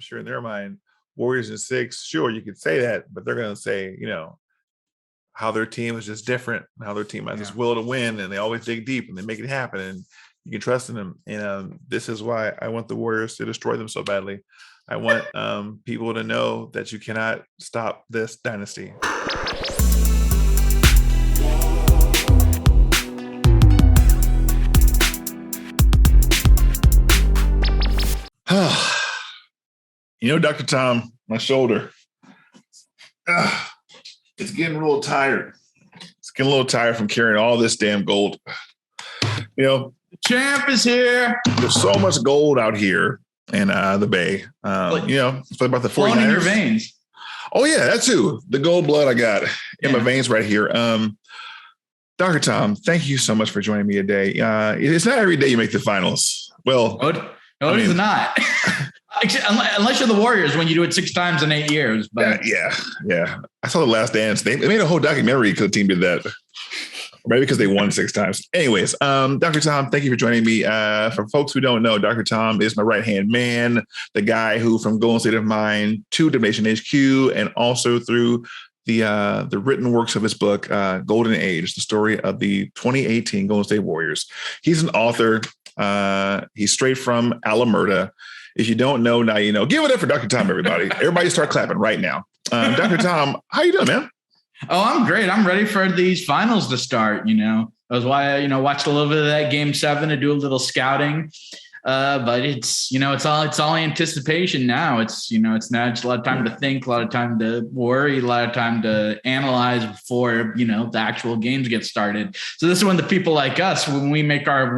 sure in their mind, Warriors in 6, sure, you could say that, but they're going to say, how their team is just different, how their team has this will to win, and they always dig deep and they make it happen, and you can trust in them. And this is why I want the Warriors to destroy them so badly. I want people to know that you cannot stop this dynasty. Dr. Tom, my shoulder, it's getting a little tired. It's getting a little tired from carrying all this damn gold. The champ is here. There's so much gold out here in the Bay. It's about the 49ers. In your veins. Oh, yeah, that too. The gold blood I got in my veins right here. Dr. Tom, thank you so much for joining me today. It's not every day you make the finals. Well, no, it's not. Unless you're the Warriors when you do it 6 times in 8 years. But yeah. I saw The Last Dance. They made a whole documentary because the team did that. Maybe because they won 6 times. Anyways, Dr. Tom, thank you for joining me. For folks who don't know, Dr. Tom is my right-hand man, the guy who from Golden State of Mind to DNHQ and also through the written works of his book, Golden Age, the story of the 2018 Golden State Warriors. He's an author. He's straight from Alameda. If you don't know, now you know. Give it up for Dr. Tom, everybody. Everybody start clapping right now. Dr. Tom, how you doing, man? Oh, I'm great. I'm ready for these finals to start. That was why I, watched a little bit of that Game 7 to do a little scouting. But it's, it's all anticipation now. It's now just a lot of time to think, a lot of time to worry, a lot of time to analyze before, the actual games get started. So this is when the people like us, when we make our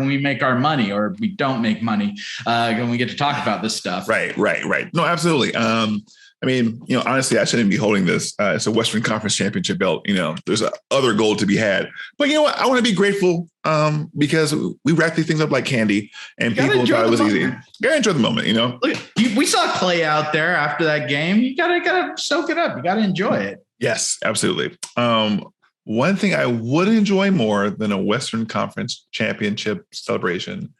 money, or we don't make money, when we get to talk about this stuff. Right. No, absolutely. Honestly, I shouldn't be holding this. It's a Western Conference championship belt. There's other gold to be had. But you know what? I want to be grateful because we wrap these things up like candy and people thought it was easy. You got to enjoy the moment, Look, we saw Clay out there after that game. You got to soak it up. You got to enjoy it. Yes, absolutely. One thing I would enjoy more than a Western Conference championship celebration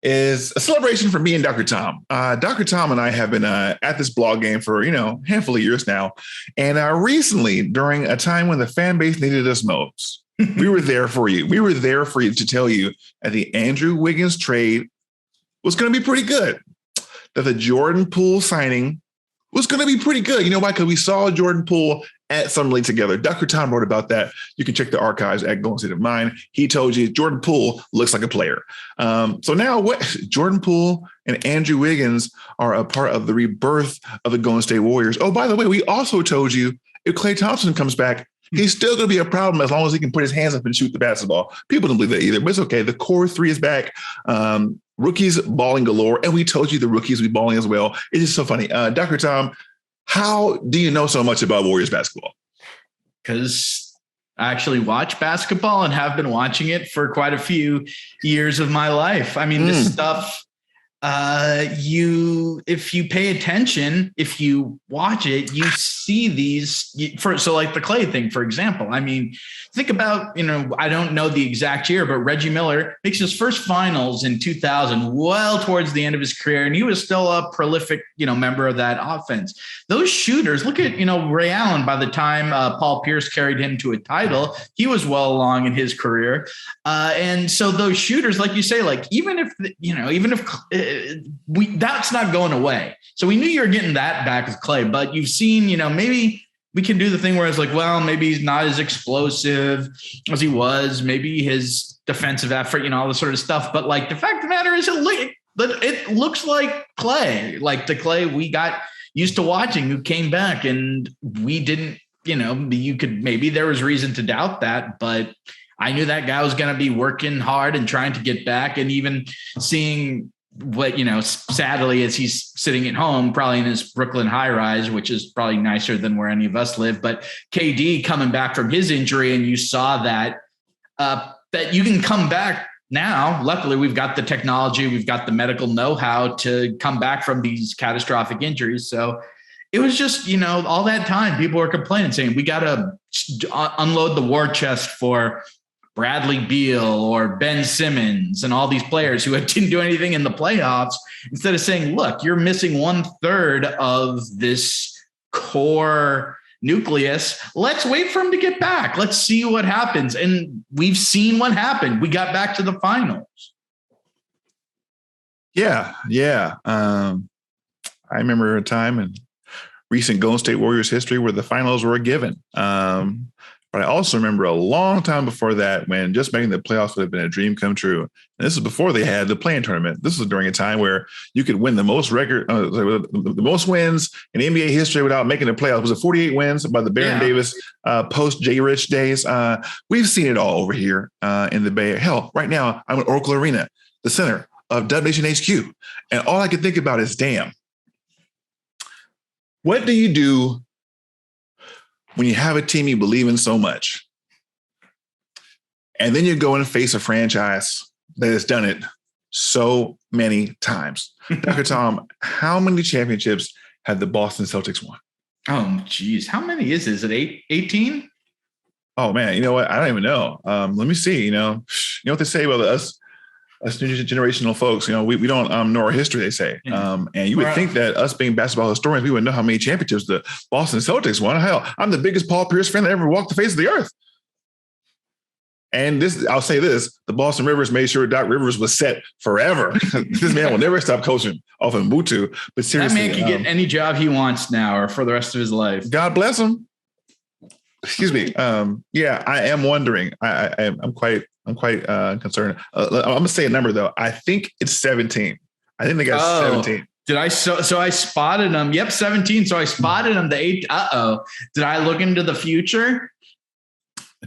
is a celebration for me and Dr. Tom. Dr. Tom and I have been at this blog game for, a handful of years now. And recently, during a time when the fan base needed us most, we were there for you. We were there for you to tell you that the Andrew Wiggins trade was going to be pretty good, that the Jordan Poole signing was going to be pretty good. You know why? Because we saw Jordan Poole at Summer League together. Dr. Tom wrote about that. You can check the archives at Golden State of Mind. He told you Jordan Poole looks like a player. So now what? Jordan Poole and Andrew Wiggins are a part of the rebirth of the Golden State Warriors. Oh, by the way, we also told you if Klay Thompson comes back, he's still going to be a problem as long as he can put his hands up and shoot the basketball. People don't believe that either, but it's okay. The core 3 is back. Rookies balling galore. And we told you the rookies will be balling as well. It's just so funny. Dr. Tom, how do you know so much about Warriors basketball? Because I actually watch basketball and have been watching it for quite a few years of my life. This stuff, if you pay attention, if you watch it, you see these so like the Clay thing, for example. Think about, I don't know the exact year, but Reggie Miller makes his first finals in 2000, well towards the end of his career. And he was still a prolific, member of that offense. Those shooters, look at, Ray Allen, by the time Paul Pierce carried him to a title, he was well along in his career. And so those shooters, like you say, like, even if that's not going away. So we knew you were getting that back with Clay, but you've seen, maybe we can do the thing where it's like, well, maybe he's not as explosive as he was. Maybe his defensive effort, all this sort of stuff. But like the fact of the matter is it looks like Clay, like the Clay we got used to watching who came back, and we didn't, maybe there was reason to doubt that, but I knew that guy was going to be working hard and trying to get back, and even seeing what, sadly, as he's sitting at home, probably in his Brooklyn high rise, which is probably nicer than where any of us live. But KD coming back from his injury, and you saw that you can come back now. Luckily, we've got the technology, we've got the medical know-how to come back from these catastrophic injuries. So it was just, all that time people were complaining, saying we got to unload the war chest for Bradley Beal or Ben Simmons and all these players who didn't do anything in the playoffs, instead of saying, look, you're missing 1/3 of this core nucleus. Let's wait for him to get back. Let's see what happens. And we've seen what happened. We got back to the finals. Yeah. I remember a time in recent Golden State Warriors history where the finals were a given. But I also remember a long time before that when just making the playoffs would have been a dream come true. And this is before they had the play-in tournament. This was during a time where you could win the most the most wins in NBA history without making the playoffs. Was it 48 wins by the Baron Davis post J. Rich days? We've seen it all over here in the Bay. Hell, right now I'm at Oracle Arena, the center of DNHQ, and all I can think about is, damn, what do you do when you have a team you believe in so much, and then you go and face a franchise that has done it so many times? Dr. Tom, how many championships have the Boston Celtics won? Oh, geez. How many is it? Is it 18? Oh, man. You know what? I don't even know. Let me see. You know what they say about us new generational folks. We don't know our history, they say. And you would think that us being basketball historians, we would know how many championships the Boston Celtics won. Hell, I'm the biggest Paul Pierce fan that ever walked the face of the earth. And I'll say this, the Boston Rivers made sure Doc Rivers was set forever. This man will never stop coaching off of Mbutu. But seriously, that man can get any job he wants now or for the rest of his life. God bless him. Excuse me. I am wondering. I'm quite concerned. I'm gonna say a number though. I think it's 17. I think they got 17. Did I so I spotted them? Yep, 17. So I spotted them. The 8. Did I look into the future?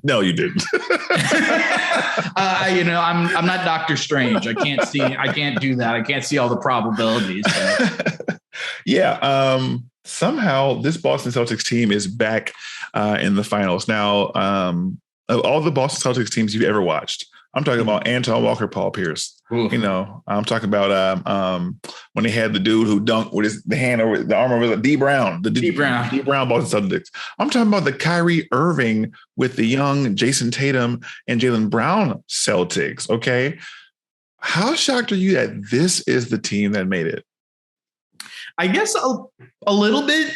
No, you didn't. I'm not Doctor Strange. I can't do that. I can't see all the probabilities. Yeah. Somehow this Boston Celtics team is back in the finals. Now, of all the Boston Celtics teams you've ever watched, I'm talking about Anton Walker, Paul Pierce. Ooh. I'm talking about when they had the dude who dunked with the arm over the D Brown Boston Celtics. I'm talking about the Kyrie Irving with the young Jason Tatum and Jaylen Brown Celtics. Okay. How shocked are you that this is the team that made it? I guess a little bit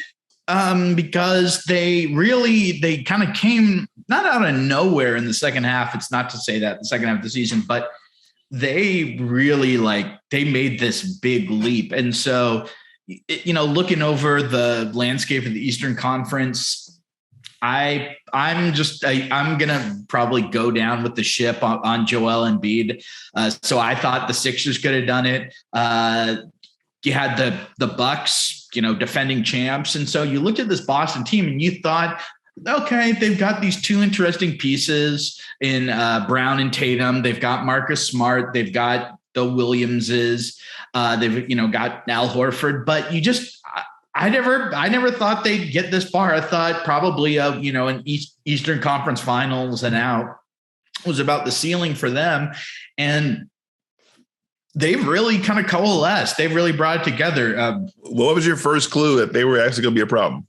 because they kind of came not out of nowhere in the second half. It's not to say that the second half of the season, but they really they made this big leap. And so, looking over the landscape of the Eastern Conference, I'm going to probably go down with the ship on Joel Embiid. So I thought the Sixers could have done it. You had the Bucks, defending champs. And so you looked at this Boston team and you thought, okay, they've got these two interesting pieces in Brown and Tatum. They've got Marcus Smart. They've got the Williamses. They've, got Al Horford, but I never thought they'd get this far. I thought probably an Eastern Conference Finals and out was about the ceiling for them. And they've really kind of coalesced. They've really brought it together. What was your first clue that they were actually going to be a problem?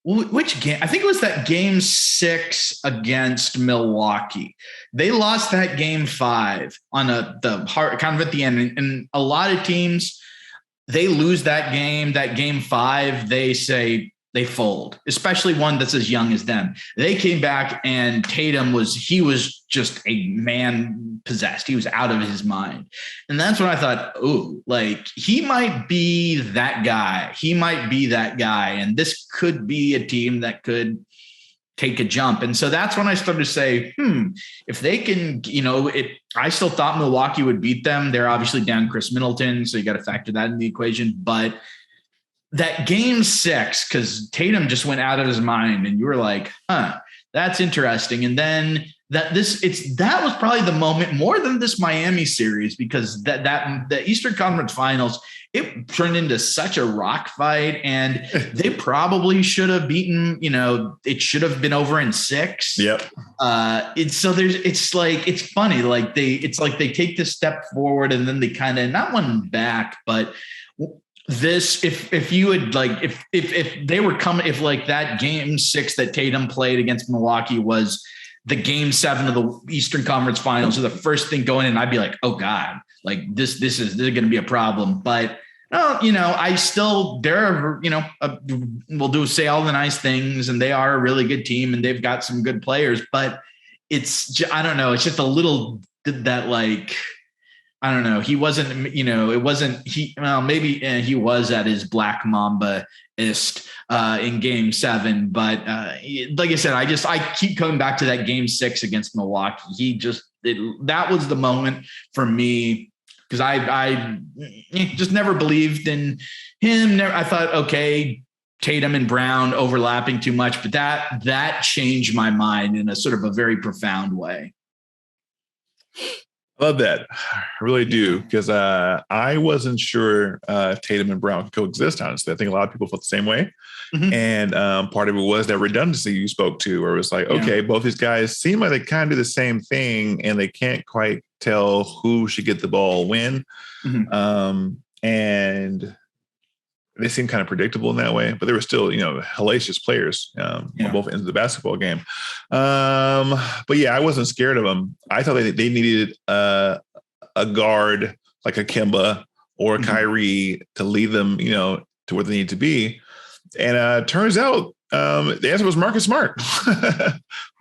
Which game? I think it was that game 6 against Milwaukee. They lost that game 5 on the hard, kind of at the end. And a lot of teams, they lose that game 5, they say they fold, especially one that's as young as them. They came back and Tatum was just a man possessed. He was out of his mind. And that's when I thought, he might be that guy. And this could be a team that could take a jump. And so that's when I started to say, if they can, I still thought Milwaukee would beat them. They're obviously down Chris Middleton, so you got to factor that in the equation. But that game 6, because Tatum just went out of his mind, and you were like, that's interesting. And then that was probably the moment more than this Miami series, because that the Eastern Conference Finals, it turned into such a rock fight, and they probably should have beaten, it should have been over in 6. Yep. It's funny. They take this step forward and then they kind of not one back, but this, if you would if they were coming, if that game 6 that Tatum played against Milwaukee was the game 7 of the Eastern Conference Finals are the first thing going in, I'd be like, oh God, like this is going to be a problem. But I still, we'll say all the nice things, and they are a really good team and they've got some good players, but I don't know. It's just a little that like, I don't know. He wasn't, maybe he was at his Black Mamba-ist in game 7. But like I said, I keep coming back to that game 6 against Milwaukee. That was the moment for me, because I just never believed in him. I thought, okay, Tatum and Brown overlapping too much, but that changed my mind in a sort of a very profound way. I love that. I really do, because I wasn't sure if Tatum and Brown could coexist, honestly. I think a lot of people felt the same way. Mm-hmm. And part of it was that redundancy you spoke to, where it was like, okay, both these guys seem like they kind of do the same thing and they can't quite tell who should get the ball when. Mm-hmm. And they seem kind of predictable in that way, but they were still, hellacious players on both ends of the basketball game. But yeah, I wasn't scared of them. I thought they needed a guard like a Kemba or a Kyrie to lead them, to where they need to be. And turns out the answer was Marcus Smart.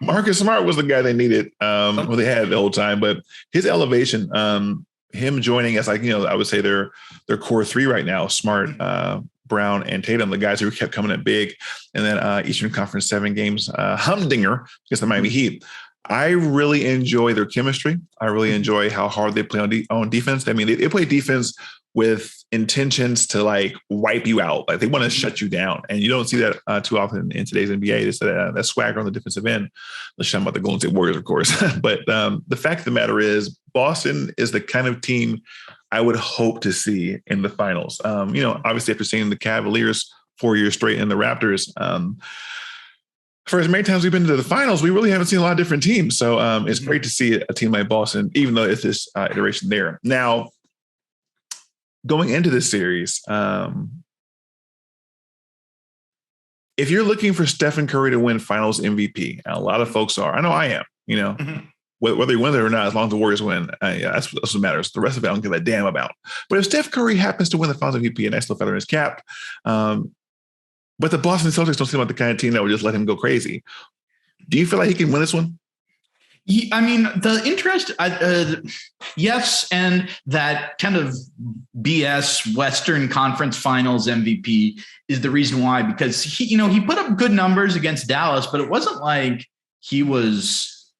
Marcus Smart was the guy they needed, they had the whole time. But his elevation, him joining as I would say their core 3 right now, Smart, Brown, and Tatum, the guys who kept coming at big. And then Eastern Conference 7 games, humdinger against the Miami Heat. I really enjoy their chemistry. I really enjoy how hard they play on defense. I mean, they play defense with intentions to like wipe you out. Like they want to shut you down. And you don't see that too often in today's NBA. It's that swagger on the defensive end. Let's talk about the Golden State Warriors, of course. But the fact of the matter is Boston is the kind of team I would hope to see in the finals. Obviously after seeing the Cavaliers 4 years straight and the Raptors, for as many times we've been to the finals, we really haven't seen a lot of different teams. So it's great to see a team like Boston, even though it's this iteration there. Now, going into this series, if you're looking for Stephen Curry to win finals MVP, and a lot of folks are, I know I am, whether he wins it or not, as long as the Warriors win, that's what matters. The rest of it, I don't give a damn about. But if Steph Curry happens to win the finals MVP, a nice little feather in his cap, but the Boston Celtics don't seem like the kind of team that would just let him go crazy. Do you feel like he can win this one? The interest, yes, and that kind of BS Western Conference Finals MVP is the reason why, because he put up good numbers against Dallas, but it wasn't like he was.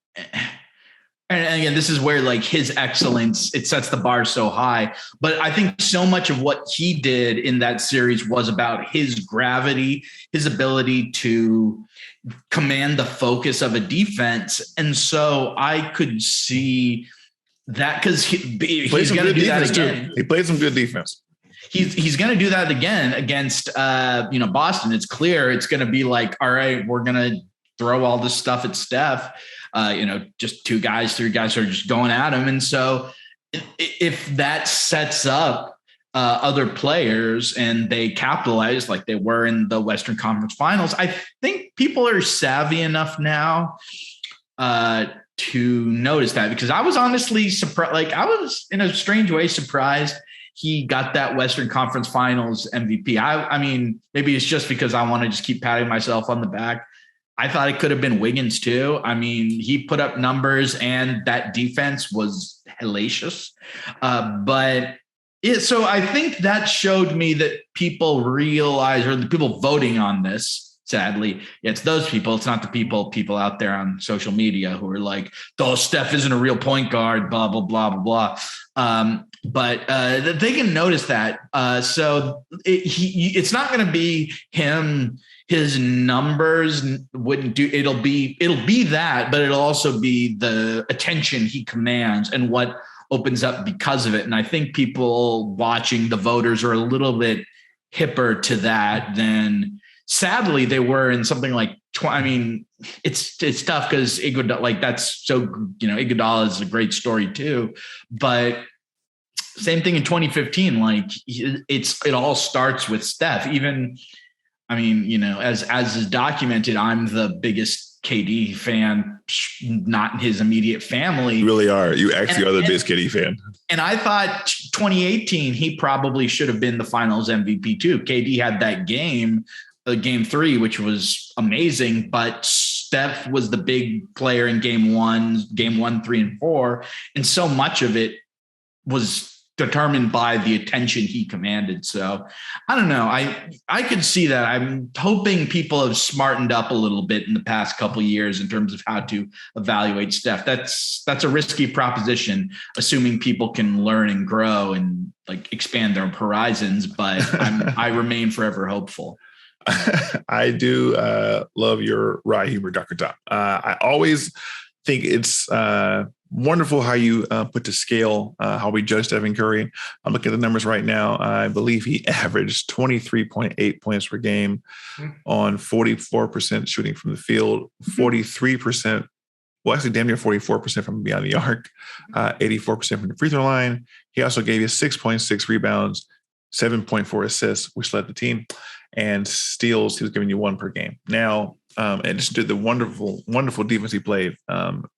And again, this is where like his excellence, it sets the bar so high. But I think so much of what he did in that series was about his gravity, his ability to command the focus of a defense. And so I could see that, because he's going to do that again. He played some good defense. He's going to do that again against Boston. It's clear it's going to be like, all right, we're going to throw all this stuff at Steph. Just 2 guys, 3 guys are just going at him. And so if that sets up other players and they capitalize like they were in the Western Conference Finals, I think people are savvy enough now to notice that, because I was honestly surprised. Like I was in a strange way surprised he got that Western Conference Finals MVP. I mean, maybe it's just because I want to just keep patting myself on the back. I thought it could have been Wiggins too. I mean, he put up numbers and that defense was hellacious. So I think that showed me that people realize, or the people voting on this, sadly, it's those people. It's not the people out there on social media who are like, "Oh, Steph isn't a real point guard," blah, blah, blah, blah, blah. But they can notice that. So it's not going to be him. His numbers wouldn't do. It'll be that, but it'll also be the attention he commands and what opens up because of it. And I think people watching, the voters, are a little bit hipper to that than sadly they were in something like. I mean, it's tough because Iguodala, like that's so, Iguodala is a great story too, but same thing in 2015. Like it all starts with Steph. Even, I mean, as is documented, I'm the biggest KD fan, not his immediate family. You really are. You actually are the biggest KD fan. And I thought 2018, he probably should have been the finals MVP too. KD had that game 3, which was amazing, but Steph was the big player in game 1, 3, and 4. And so much of it was determined by the attention he commanded. So I don't know. I could see that. I'm hoping people have smartened up a little bit in the past couple of years in terms of how to evaluate Steph. That's a risky proposition, assuming people can learn and grow and like expand their horizons. But I remain forever hopeful. I do love your wry humor, Dr. Tom. I always think it's wonderful how you put to scale how we judge Stephen Curry. I'm looking at the numbers right now. I believe he averaged 23.8 points per game on 44% shooting from the field, 43%, well, actually damn near 44% from beyond the arc, 84% from the free throw line. He also gave you 6.6 rebounds, 7.4 assists, which led the team, and steals. He was giving you 1 per game. Now, in addition to the wonderful, wonderful defense he played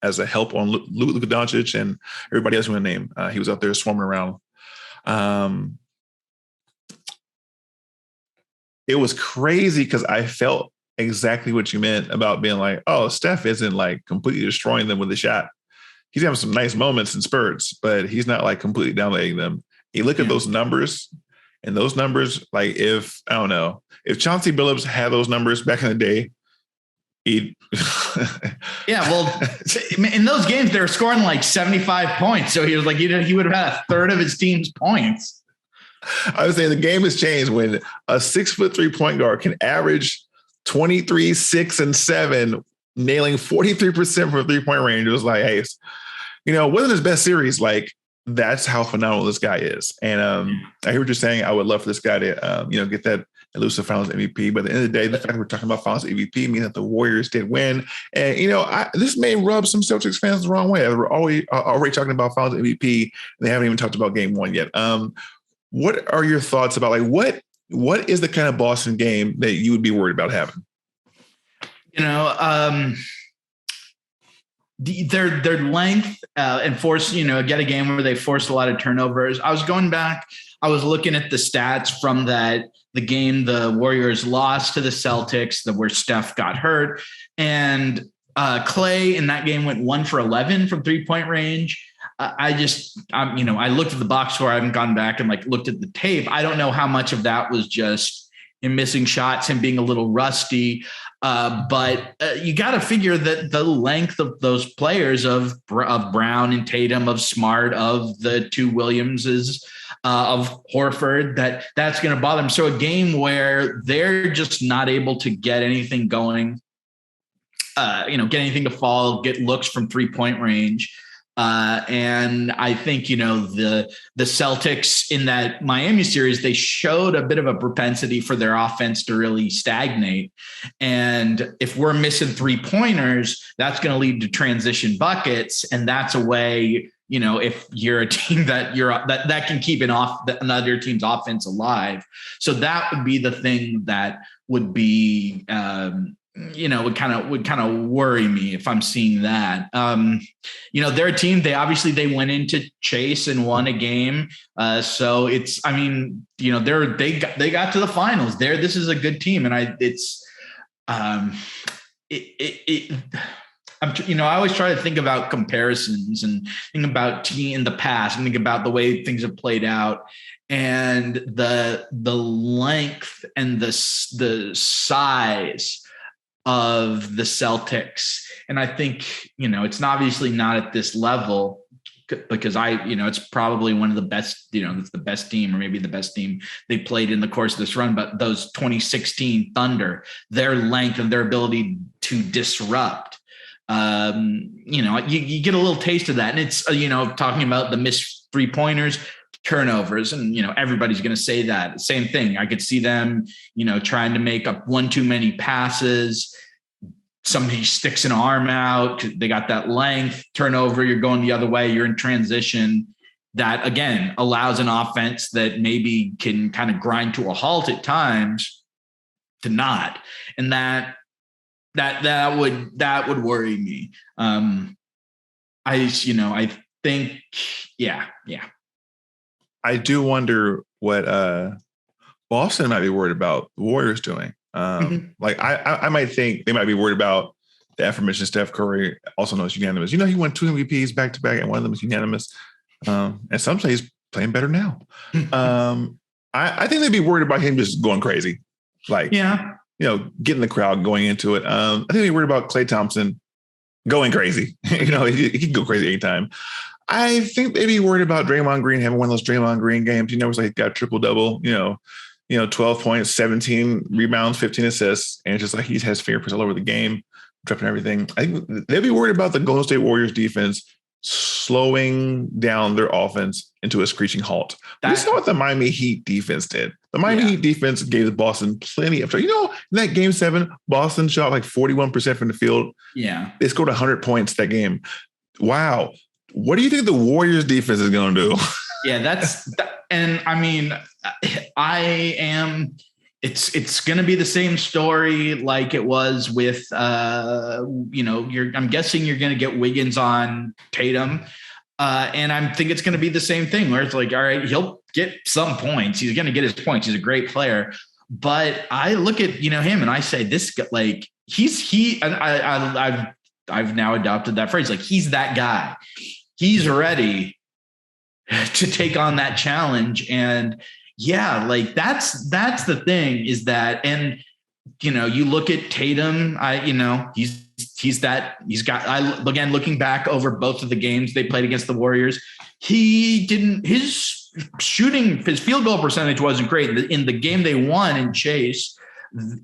as a help on Luka Doncic and everybody else we want to name. He was out there swarming around. It was crazy because I felt exactly what you meant about being like, oh, Steph isn't like completely destroying them with a shot. He's having some nice moments in spurts, but he's not like completely dominating them. You look at those numbers, and those numbers, like if Chauncey Billups had those numbers back in the day, yeah, well, in those games they were scoring like 75 points, so he was like he would have had a third of his team's points. I was saying the game has changed when a 6'3" point guard can average 23, 6, and 7, nailing 43% from 3-point range. It was like, hey, wasn't his best series. Like, that's how phenomenal this guy is. And I hear what you're saying. I would love for this guy to get that elusive Finals MVP. But at the end of the day, the fact that we're talking about Finals MVP means that the Warriors did win. And, this may rub some Celtics fans the wrong way. We're already talking about Finals MVP, and they haven't even talked about Game 1 yet. What are your thoughts about, like, what is the kind of Boston game that you would be worried about having? Their length and force, get a game where they forced a lot of turnovers. I was going back. I was looking at the stats from the game the Warriors lost to the Celtics, where Steph got hurt, and Clay in that game went 1 for 11 from 3-point range. I looked at the box score. I haven't gone back and looked at the tape. I don't know how much of that was just him missing shots, him being a little rusty. But you got to figure that the length of those players of Brown and Tatum, of Smart, of the 2 Williamses, of Horford, that's going to bother them. So a game where they're just not able to get anything going, get anything to fall, get looks from 3-point range. And I think, the Celtics in that Miami series, they showed a bit of a propensity for their offense to really stagnate. And if we're missing 3-pointers, that's going to lead to transition buckets. And that's a way, if you're a team that can keep another team's offense alive. So that would be the thing that would be, would kind of worry me if I'm seeing that. They're a team. They went into Chase and won a game. So it's, they got to the finals. This is a good team, and I always try to think about comparisons and think about team in the past and think about the way things have played out, and the length and the size of the Celtics. And I think, it's obviously not at this level because it's probably one of the best, it's the best team or maybe the best team they played in the course of this run. But those 2016 Thunder, their length and their ability to disrupt, you get a little taste of that. And it's, talking about the missed 3-pointers, turnovers, and everybody's going to say that same thing. I could see them trying to make up one too many passes. Somebody sticks an arm out, they got that length. Turnover, you're going the other way, you're in transition. That again allows an offense that maybe can kind of grind to a halt at times to not. And that That would worry me. I think, yeah. I do wonder what Boston might be worried about the Warriors doing. Like I might think they might be worried about the aforementioned Steph Curry, also known as unanimous. He won 2 MVPs back to back, and one of them is unanimous. And some say he's playing better now. I think they'd be worried about him just going crazy, like getting the crowd going into it. I think they'd be worried about Klay Thompson going crazy. He can go crazy anytime. I think they'd be worried about Draymond Green having one of those Draymond Green games. It was like got triple-double, 12 points, 17 rebounds, 15 assists. And it's just like he has fingerprints all over the game, dropping everything. I think they'd be worried about the Golden State Warriors defense slowing down their offense into a screeching halt. We saw what the Miami Heat defense did. The Miami Heat defense gave Boston plenty of time. In that game 7, Boston shot like 41% from the field. Yeah. They scored 100 points that game. Wow. What do you think the Warriors defense is going to do? Yeah, and I mean, it's going to be the same story like it was with, I'm guessing you're going to get Wiggins on Tatum. And I think it's going to be the same thing where it's like, all right, he'll get some points. He's going to get his points. He's a great player. But I look at, him and I say this, like I've now adopted that phrase. Like he's that guy. He's ready to take on that challenge. And like that's the thing is that, and, you look at Tatum, again, looking back over both of the games they played against the Warriors, his field goal percentage wasn't great. In the game they won in Chase,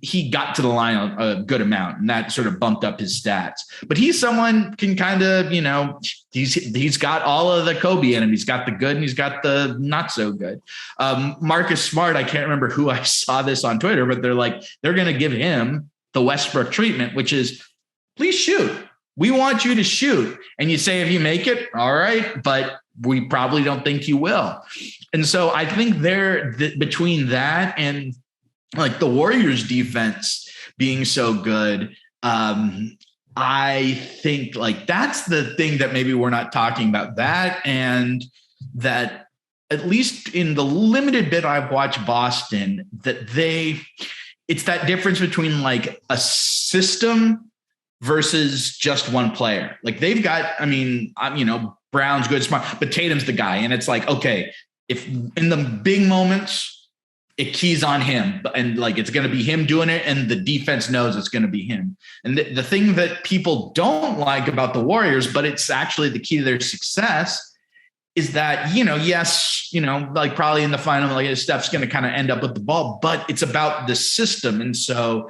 he got to the line a good amount, and that sort of bumped up his stats. But he's someone can kind of, he's got all of the Kobe in him. He's got the good and he's got the not so good. Marcus Smart, I can't remember who I saw this on Twitter, but they're going to give him the Westbrook treatment, which is please shoot. We want you to shoot. And you say, if you make it, all right, but we probably don't think you will. And so I think between that and like the Warriors defense being so good, I think like that's the thing that maybe we're not talking about, that, and that at least in the limited bit I've watched Boston, it's that difference between like a system versus just one player. Like they've got, Brown's good, smart, but Tatum's the guy. And it's like, okay, if in the big moments, it keys on him, and like it's going to be him doing it, and the defense knows it's going to be him. And the thing that people don't like about the Warriors, but it's actually the key to their success, is that like probably in the final, like Steph's going to kind of end up with the ball, but it's about the system. And so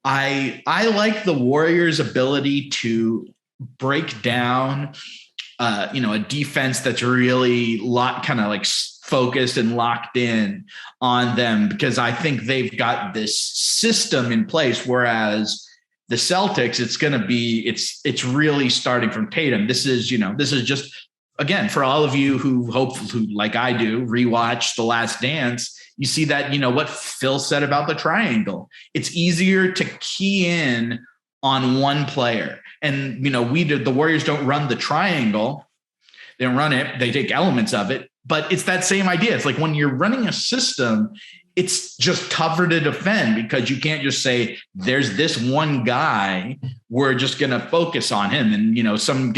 I like the Warriors' ability to break down, a defense that's really kind of like focused and locked in on them, because I think they've got this system in place. Whereas the Celtics, it's really starting from Tatum. This is just, again, for all of you who like I do, rewatch The Last Dance, you see that, what Phil said about the triangle. It's easier to key in on one player. And, the Warriors don't run the triangle. They don't run it. They take elements of it. But it's that same idea. It's like when you're running a system, it's just tougher to defend, because you can't just say there's this one guy, we're just going to focus on him. And, some,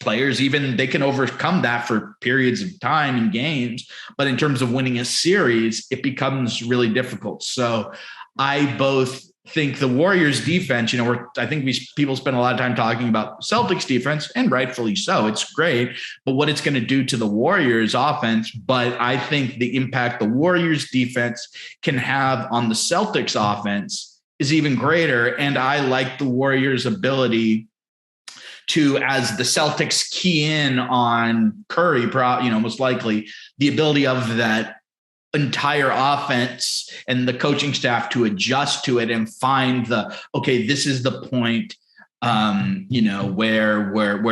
players, even they can overcome that for periods of time in games. But in terms of winning a series, it becomes really difficult. So I both think the Warriors defense, I think people spend a lot of time talking about Celtics defense, and rightfully so. It's great, but what it's going to do to the Warriors offense. But I think the impact the Warriors defense can have on the Celtics offense is even greater. And I like the Warriors' ability to, as the Celtics key in on Curry, most likely the ability of that entire offense and the coaching staff to adjust to it and find this is the point, where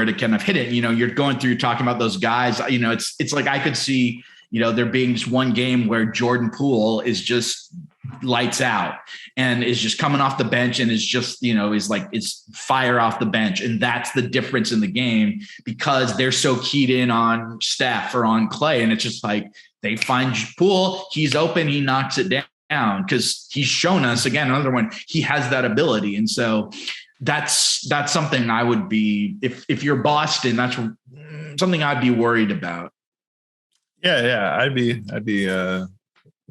to kind of hit it. You're going through talking about those guys, it's like I could see, there being just one game where Jordan Poole is just lights out and is just coming off the bench and is just, is fire off the bench. And that's the difference in the game because they're so keyed in on Steph or on Clay. And it's just like they find Poole, he's open, he knocks it down because he's shown us again, another one, he has that ability. And so that's something I would be, if you're Boston, that's something I'd be worried about. Yeah. I'd be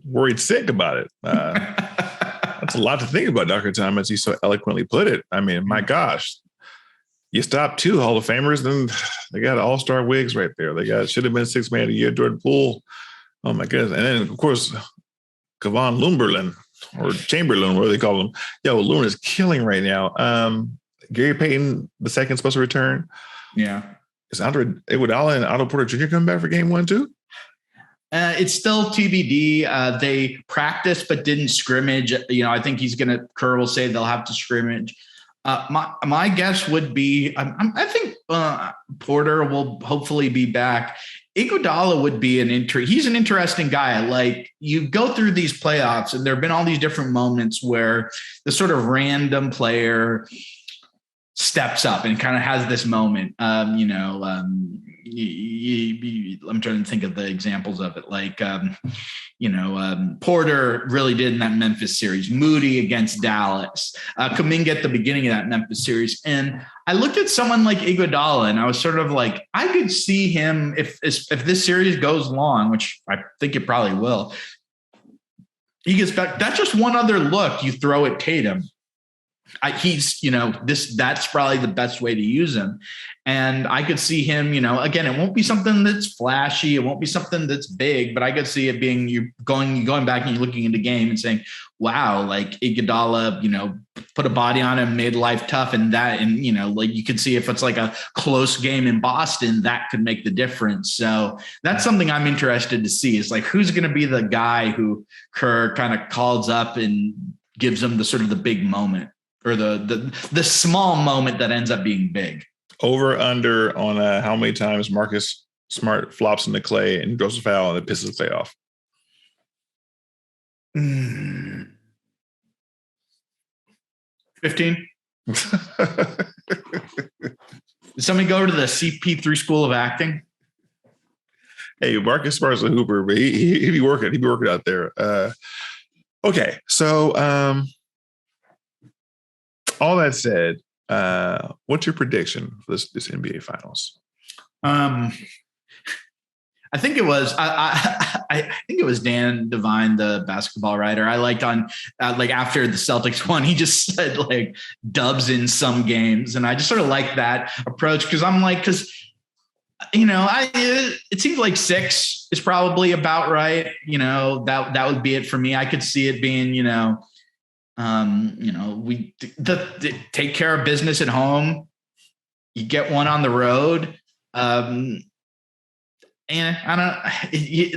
worried sick about it. That's a lot to think about, Dr. Thomas. You so eloquently put it. I mean, my gosh, you stop 2 Hall of Famers, then they got all-star wigs right there. Should have been 6th man of the year, Jordan Poole. Oh my goodness. And then of course, Kevon Lumberlin or Chamberlain, whatever they call him. Loon is killing right now. Gary Payton, the second, supposed to return. Yeah. Is Andre Iguodala and Otto Porter Jr. coming back for game 1 too? It's still TBD. They practiced but didn't scrimmage. I think Kerr will say they'll have to scrimmage. My guess would be, I think Porter will hopefully be back. Iguodala would be he's an interesting guy. Like you go through these playoffs and there've been all these different moments where the sort of random player steps up and kind of has this moment. I'm trying to think of the examples of it. Like, Porter really did in that Memphis series, Moody against Dallas, Kuminga at the beginning of that Memphis series. And I looked at someone like Iguodala and I was sort of like, I could see him if this series goes long, which I think it probably will. He gets back. That's just one other look you throw at Tatum. That's probably the best way to use him. And I could see him, again, it won't be something that's flashy. It won't be something that's big, but I could see it being you going back and you're looking at the game and saying, wow, like Iguodala, put a body on him, made life tough. And like you could see if it's like a close game in Boston, that could make the difference. So that's something I'm interested to see is like, who's going to be the guy who Kerr kind of calls up and gives him the sort of the big moment. Or the small moment that ends up being big. Over under on how many times Marcus Smart flops into Clay and throws a foul and it pisses Clay off. 15. Did somebody go to the CP3 School of Acting? Hey, Marcus Smart's a hooper, but he'd be working. He'd be working out there. Okay, so. All that said, what's your prediction for this NBA Finals? I think it was I think it was Dan Devine, the basketball writer. I liked on after the Celtics won, he just said like dubs in some games, and I just sort of like that approach because it seems like 6 is probably about right. That would be it for me. I could see it being we take care of business at home. You get one on the road. And I don't,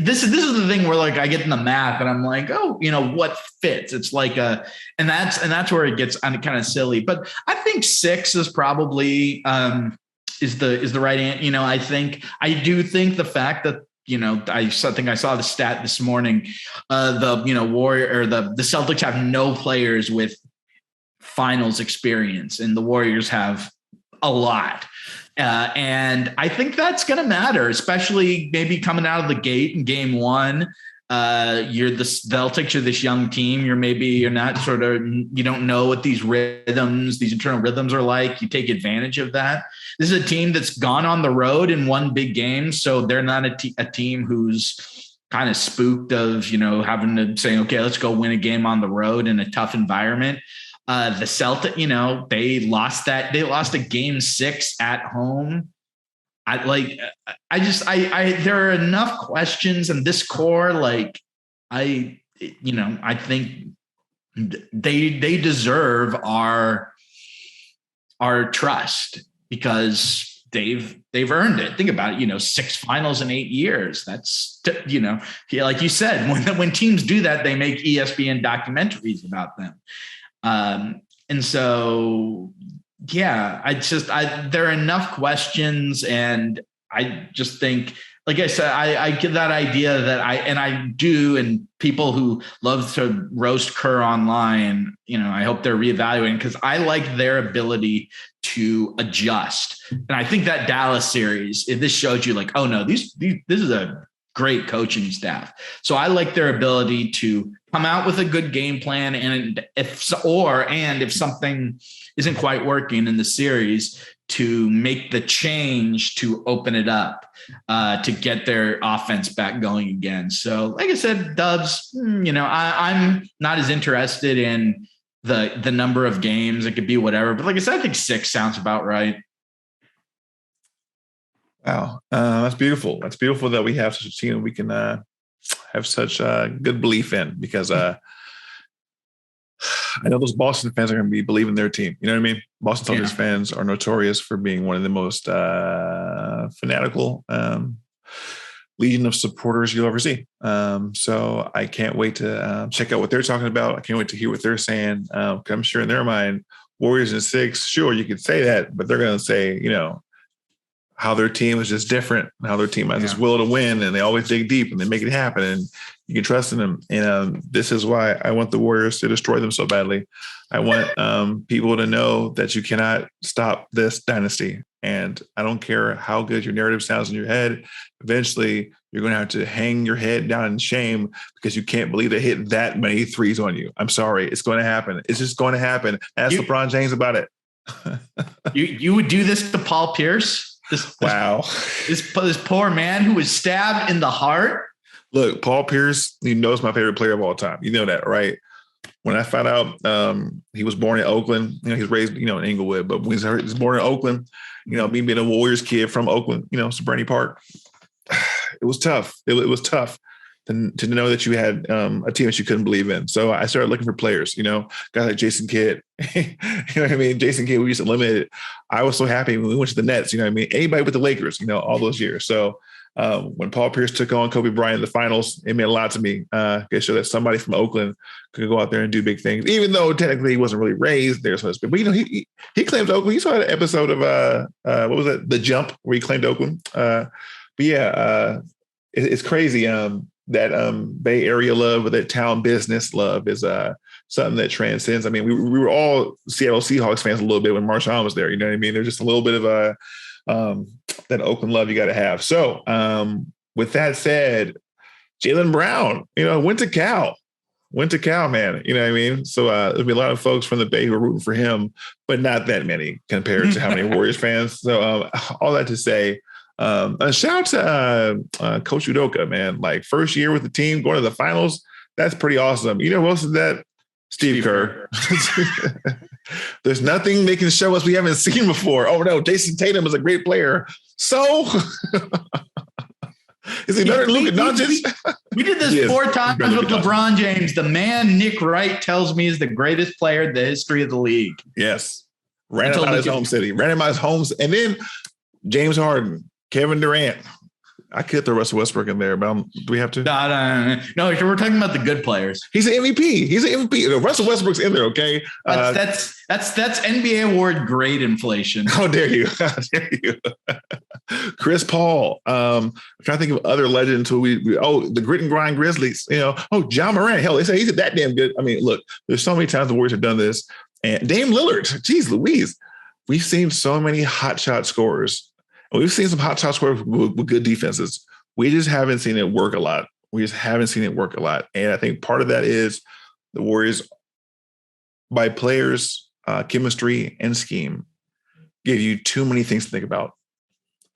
this is the thing where like I get in the math and I'm like, what fits? It's like and that's where it gets kind of silly, but I think 6 is probably, is the right answer. I do think the fact that, I think I saw the stat this morning. The Celtics have no players with finals experience, and the Warriors have a lot. And I think that's going to matter, especially maybe coming out of the gate in game 1. You're the Celtics, you're this young team. You're not you don't know what these internal rhythms are like. You take advantage of that. This is a team that's gone on the road and won big games. So they're not a team who's kind of spooked of, having to say, okay, let's go win a game on the road in a tough environment. The Celtics, they lost a game 6 at home. There are enough questions in this core. I think they deserve our trust because they've earned it. Think about it, 6 finals in 8 years. That's, like you said, when teams do that, they make ESPN documentaries about them. And so, yeah, there are enough questions, and I just think like I said, I get that idea that I do, and people who love to roast Kerr online, I hope they're reevaluating, because I like their ability to adjust. And I think that Dallas series, this showed you like, oh no, this is a great coaching staff. So I like their ability to come out with a good game plan. And if something isn't quite working in the series, to make the change to open it up, to get their offense back going again. So like I said, Dubs, I'm not as interested in the number of games. It could be whatever, but like I said, I think 6 sounds about right. Wow. That's beautiful. That's beautiful that we have such a team we can have such good belief in, because I know those Boston fans are going to be believing their team. You know what I mean? Boston Celtics fans are notorious for being one of the most fanatical legion of supporters you'll ever see. So I can't wait to check out what they're talking about. I can't wait to hear what they're saying. I'm sure in their mind, Warriors in 6, sure, you could say that, but they're going to say, how their team is just different, how their team has this will to win, and they always dig deep and they make it happen, and you can trust in them. And this is why I want the Warriors to destroy them so badly. I want people to know that you cannot stop this dynasty. And I don't care how good your narrative sounds in your head. Eventually, you're going to have to hang your head down in shame because you can't believe they hit that many threes on you. I'm sorry. It's going to happen. It's just going to happen. Ask LeBron James about it. You would do this to Paul Pierce? This poor man who was stabbed in the heart. Look, Paul Pierce, he knows my favorite player of all time. You know that, right? When I found out he was born in Oakland, he was raised, in Inglewood, but when he was born in Oakland, me being a Warriors kid from Oakland, Serenity Park, it was tough. It was tough to know that you had a team that you couldn't believe in. So I started looking for players, guys like Jason Kidd. You know what I mean? Jason Kidd, we used to limit it. I was so happy when we went to the Nets, anybody with the Lakers, all those years. So when Paul Pierce took on Kobe Bryant in the finals, it meant a lot to me. It showed that somebody from Oakland could go out there and do big things, even though technically he wasn't really raised there. So to speak. But he claims Oakland. You saw an episode of what was it? The Jump, where he claimed Oakland. It's crazy. That Bay Area love, or that town business love, is something that transcends. I mean, we were all Seattle Seahawks fans a little bit when Marshawn was there. You know what I mean? There's just a little bit of that Oakland love you got to have. So with that said, Jaylen Brown, went to Cal, man. You know what I mean? So there'll be a lot of folks from the Bay who are rooting for him, but not that many compared to how many Warriors fans. So all that to say, a shout out to Coach Udoka, man. Like, first year with the team, going to the finals, that's pretty awesome. You know who else is that? Steve Kerr. There's nothing they can show us we haven't seen before. Oh no, Jason Tatum is a great player. So is he better than Luka Doncic? We did this 4 times with LeBron James. The man Nick Wright tells me is the greatest player in the history of the league. Yes. Ran him out of his home city. Ran him out of his homes. And then James Harden, Kevin Durant. I could throw Russell Westbrook in there, but do we have to? No, we're talking about the good players. He's an MVP. Russell Westbrook's in there, okay? That's NBA award grade inflation. How dare you? Chris Paul. I'm trying to think of other legends who the grit and grind Grizzlies. Ja Morant. Hell, they say he's that damn good. I mean, look, there's so many times the Warriors have done this. And Dame Lillard, geez Louise, we've seen so many hot shot scorers. We've seen some hot shot scorers with good defenses. We just haven't seen it work a lot. And I think part of that is the Warriors, by players, chemistry, and scheme, give you too many things to think about.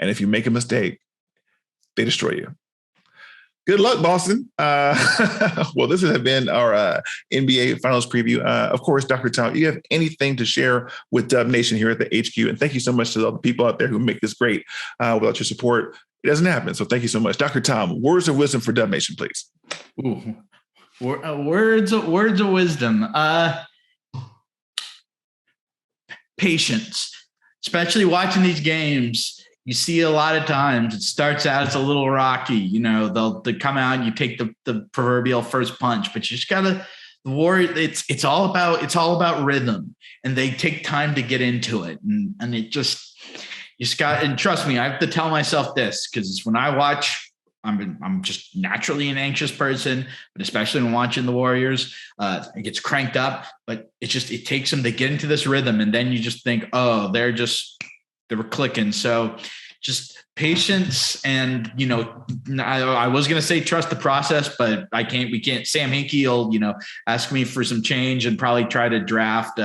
And if you make a mistake, they destroy you. Good luck, Boston. Well, this has been our NBA Finals preview. Of course, Dr. Tom, you have anything to share with Dub Nation here at the HQ? And thank you so much to all the people out there who make this great. Without your support, it doesn't happen. So thank you so much. Dr. Tom, words of wisdom for Dub Nation, please. Ooh. Words of wisdom. Patience, especially watching these games. You see a lot of times it starts out as a little rocky. They'll come out and you take the proverbial first punch, but you just gotta it's all about rhythm, and they take time to get into it. And it just, and trust me, I have to tell myself this, because when I watch I'm just naturally an anxious person, but especially when watching the Warriors, it gets cranked up, but it takes them to get into this rhythm. And then you just think, oh, they were clicking. So just patience. And, I was going to say, trust the process, but we can't. Sam Hinkie will, ask me for some change and probably try to draft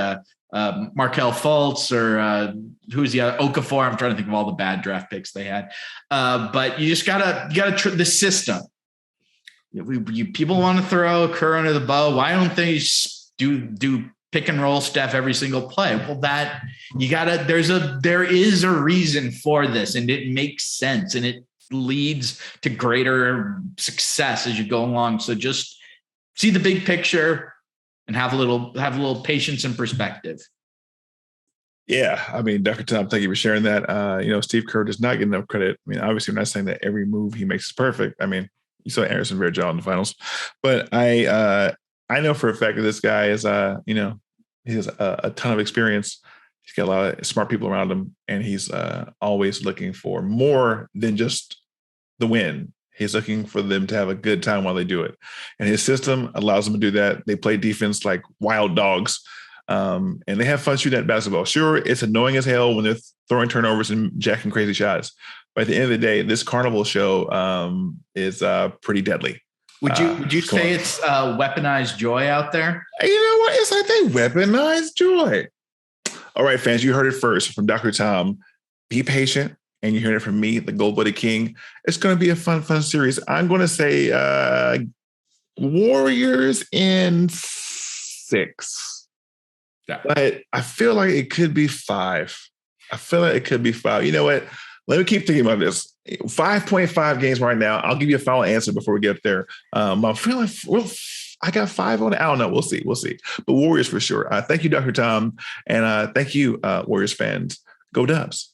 Markelle Fultz or who's the other Okafor. I'm trying to think of all the bad draft picks they had. But you just gotta the system. People want to throw Kerr under the bow. Why don't they do pick and roll Steph every single play? Well, there is a reason for this, and it makes sense, and it leads to greater success as you go along. So just see the big picture and have a little patience and perspective. Yeah, I mean, Dr. Tom, thank you for sharing that. Steve Kerr does not get enough credit. I mean, obviously, we're not saying that every move he makes is perfect. I mean, you saw Anderson Varejao in the finals, but I know for a fact that this guy is, he has a ton of experience. He's got a lot of smart people around him, and he's always looking for more than just the win. He's looking for them to have a good time while they do it. And his system allows them to do that. They play defense like wild dogs. And they have fun shooting at basketball. Sure, it's annoying as hell when they're throwing turnovers and jacking crazy shots. But at the end of the day, this carnival show is pretty deadly. Would you say it's weaponized joy out there? You know what? It's like they weaponized joy. All right, fans, you heard it first from Dr. Tom. Be patient. And you're hearing it from me, the Gold-Blooded King. It's going to be a fun series. I'm going to say Warriors in 6. Yeah. But I feel like it could be 5. You know what? Let me keep thinking about this. 5.5 games right now. I'll give you a final answer before we get there. I'm feeling I got 5 on it. I don't know. We'll see. But Warriors for sure. Thank you, Dr. Tom. And thank you, Warriors fans. Go Dubs.